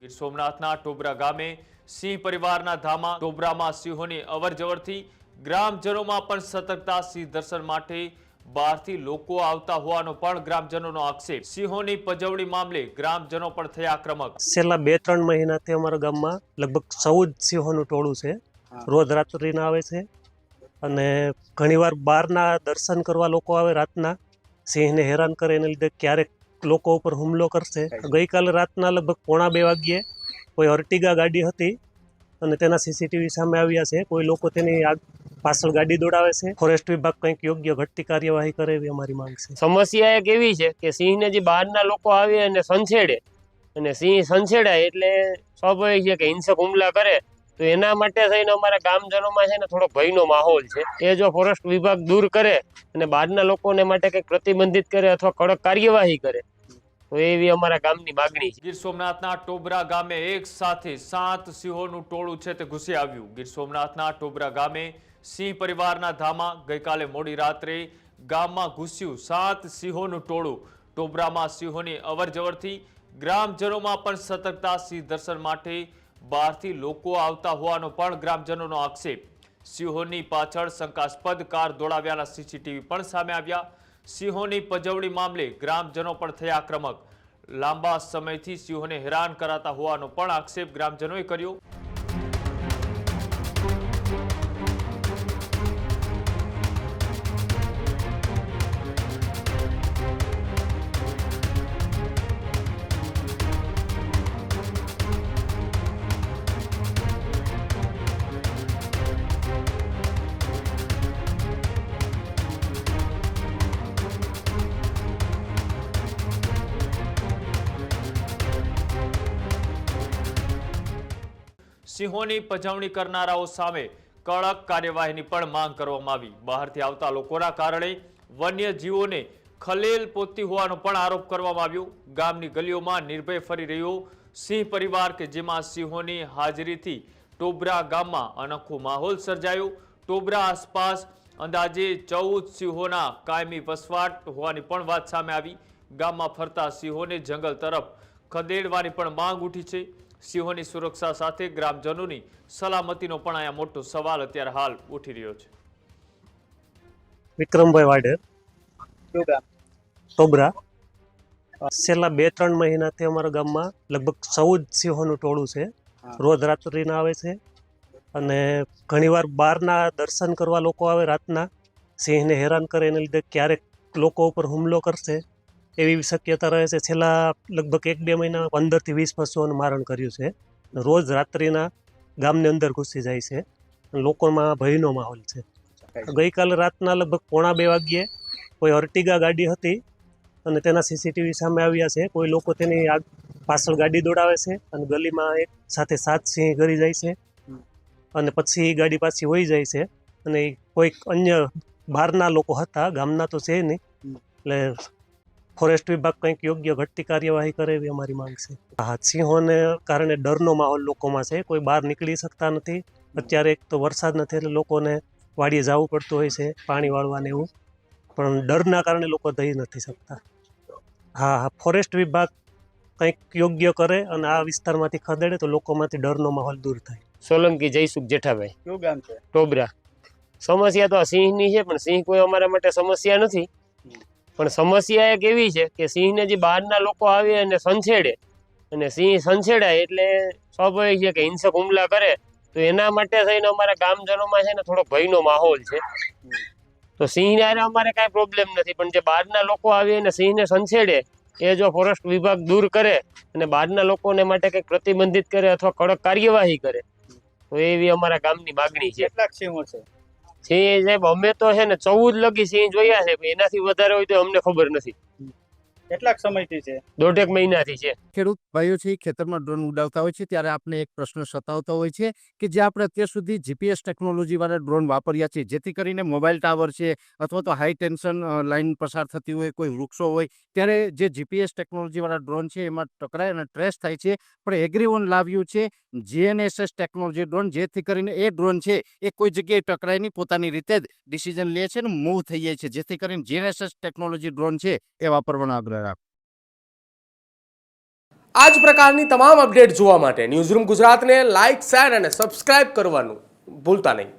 ગીર સોમનાથના ટોબરા ગામે સિંહ પરિવારના ધામા ટોબરામાં સિંહોની અવરજવરથી ગ્રામજનોમાં પણ સતર્કતા. સિંહ દર્શન માટે બહારથી લોકો આવતા હોવાનો પણ ગ્રામજનોનો આક્ષેપ. સિંહોની પજવણી મામલે ગ્રામજનો પણ થયા આક્રમક. છેલ્લા 2-3 મહિનાથી અમારા ગામમાં લગભગ 14 સિંહોનું ટોળું છે. રોજ રાત્રિના આવે છે અને ઘણીવાર બહારના દર્શન કરવા લોકો આવે રાતના, સિંહને હેરાન કરે એને લીધે ક્યારેક લોકો ઉપર હુમલો કરશે. ગઈકાલે રાતના લગભગ 1:45 વાગ્યે કોઈ અર્ટિગા ગાડી હતી અને તેના સીસીટીવી સામે આવ્યા છે. કોઈ લોકો તેની પાછળ ગાડી દોડાવે છે. ફોરેસ્ટ વિભાગ કંઈક યોગ્ય ઘટતી કાર્યવાહી કરે એવી અમારી માંગ છે. સમસ્યા એક એવી છે કે સિંહને જે બહારના લોકો આવે અને સંછેડે, અને સિંહ સંછેડાય એટલે સ્વાભાવિક છે કે હિંસક હુમલા કરે. તો એના માટે થઈને અમારા ગામજનોમાં છે ને થોડો ભયનો માહોલ છે. એ જો ફોરેસ્ટ વિભાગ દૂર કરે અને બહારના લોકોને માટે કંઈક પ્રતિબંધિત કરે અથવા કડક કાર્યવાહી કરે તો એવી અમારા ગામની માગણી છે. ગીર સોમનાથના ટોબરા ગામે એક સાથે 7 સિંહોનું ટોળું છે તે ઘૂસી આવ્યું. ગીર સોમનાથના ટોબરા ગામે સિંહ પરિવારના ધામા ગઈકાલે મોડી રાત્રે ગામમાં ઘૂસ્યું 7 સિંહોનું ટોળું. ટોબરામાં સિંહોની અવરજવરથી ગ્રામજનોમાં પણ સતર્કતા. સિંહ દર્શન માટે બહારથી લોકો આવતા હોવાનો પણ ગ્રામજનોનો આક્ષેપ. સિંહોની પાછળ શંકાસ્પદ કાર દોડાવ્યાના સીસીટીવી પણ સામે આવ્યા. સિંહોની પજવણી મામલે ગ્રામજનો પણ થયા આક્રમક. લાંબા સમયથી સિંહોને હેરાન કરાતા હોવાનો પણ આક્ષેપ ગ્રામજનોએ કર્યો. સિંહોની પજવણી કરનારાઓ સામે કડક કાર્યવાહીની પણ માંગ કરવામાં આવી. બહારથી આવતા લોકોના કારણે વન્યજીવોને ખલેલ પહોંચતી હોવાનો પણ આરોપ કરવામાં આવ્યો. ગામની ગલીઓમાં નિર્ભય ફરી રહ્યો સિંહ પરિવાર કે જેમાં સિંહોની હાજરીથી ટોબરા ગામમાં અનોખો માહોલ સર્જાયો. ટોબરા આસપાસ અંદાજે 14 સિંહોના કાયમી વસવાટ હોવાની પણ વાત સામે આવી. ગામમાં ફરતા સિંહોને જંગલ તરફ ખદેડવાની પણ માંગ ઉઠી છે. સિંહોની સુરક્ષા સાથે ગ્રામજનોની સલામતીનો પણ અહીંયા મોટો સવાલ અત્યારે હાલ ઉઠી રહ્યો છે. વિક્રમભાઈ વાડેર, ટોબરા. છેલ્લા 2-3 મહિનાથી અમારા ગામમાં લગભગ 14 સિંહોનું ટોળું છે. રોજ રાત્રિના આવે છે અને ઘણીવાર બહારના દર્શન કરવા લોકો આવે રાતના, સિંહને હેરાન કરે એને લીધે ક્યારેક લોકો ઉપર હુમલો કરશે એવી શક્યતા રહે છે. છેલ્લા લગભગ 1-2 મહિના 15 થી 20 પશુઓનું મારણ કર્યું છે. રોજ રાત્રિના ગામની અંદર ઘૂસી જાય છે. લોકોમાં ભયનો માહોલ છે. ગઈકાલે રાતના લગભગ 1:45 વાગ્યે કોઈ અર્ટિગા ગાડી હતી અને તેના સીસીટીવી સામે આવ્યા છે. કોઈ લોકો તેની પાછળ ગાડી દોડાવે છે અને ગલીમાં એક સાથે 7 સિંહ ગરી જાય છે અને પછી ગાડી પાછી વહી જાય છે. અને કોઈક અન્ય બહારના લોકો હતા, ગામના તો છે નહીં, એટલે ફોરેસ્ટ વિભાગ કંઈક યોગ્ય ઘટતી કાર્યવાહી કરે એવી અમારી માંગ છે. હા, સિંહોને કારણે ડરનો માહોલ લોકોમાં છે. કોઈ બહાર નીકળી શકતા નથી. અત્યારે એક તો વરસાદ નથી એટલે લોકોને વાડીએ જવું પડતું હોય છે પાણી વાળવાને એવું, પણ ડરના કારણે લોકો જઈ નથી શકતા. હા, ફોરેસ્ટ વિભાગ કંઈક યોગ્ય કરે અને આ વિસ્તારમાંથી ખદેડે તો લોકોમાંથી ડરનો માહોલ દૂર થાય. સોલંકી જયસુખ જેઠાભાઈ, કયું ગામ છે? ટોબરા. સમસ્યા તો આ સિંહની છે, પણ સિંહ કોઈ અમારા માટે સમસ્યા નથી. પણ સમસ્યા એક એવી છે કે સિંહને જે બહારના લોકો આવે અને સંછેડે, અને સિંહ સંછેડાય એટલે સ્વાભાવિક છે કે હિંસક હુમલા કરે. તો એના માટે થઈને અમારા ગામજનોમાં છે ને થોડો ભયનો માહોલ છે. તો સિંહને અમારે કાંઈ પ્રોબ્લેમ નથી, પણ જે બહારના લોકો આવે અને સિંહને સંછેડે એ જો ફોરેસ્ટ વિભાગ દૂર કરે અને બહારના લોકોને માટે કંઈક પ્રતિબંધિત કરે અથવા કડક કાર્યવાહી કરે તો એવી અમારા ગામની માગણી છે. કેટલાક સિંહો છે? સિંહ સાહેબ અમે તો છે ને 14 લગી સિંહ જોયા છે, એનાથી વધારે હોય તો અમને ખબર નથી. કેટલાક સમયથી છે? 1.5 મહિનાથી છે. ખેડૂત ભાઈઓ છે ખેતરમાં ડ્રોન ઉડાવતા હોય છે ત્યારે આપણે એક પ્રશ્ન સતાવતો હોય છે કે જે આપણે અત્યાર સુધી જીપીએસ ટેકનોલોજી વાળા ડ્રોન વાપર્યા છે, જેથી કરીને મોબાઈલ ટાવર છે અથવા તો હાઈ ટેન્શન લાઈન પસાર થતી હોય, કોઈ વૃક્ષો હોય, ત્યારે જે જીપીએસ ટેકનોલોજી વાળા ડ્રોન છે એમાં ટકરાય અને ટ્રેસ થાય છે. પણ એગ્રીવન લાવ્યું છે જીએનએસએસ ટેકનોલોજી ડ્રોન, જેથી કરીને એ ડ્રોન છે એ કોઈ જગ્યાએ ટકરાય નહીં, પોતાની રીતે જ ડિસિઝન લે છે અને મૂવ થઈ જાય છે. જેથી કરીને જીએનએસએસ ટેકનોલોજી ડ્રોન છે એ વાપરવાનો આગ્રહ રાખો. આ જ પ્રકારની તમામ અપડેટ જોવા માટે ન્યૂઝરૂમ ગુજરાતને લાઇક, શેર અને સબસ્ક્રાઇબ કરવાનું ભૂલતા નહીં.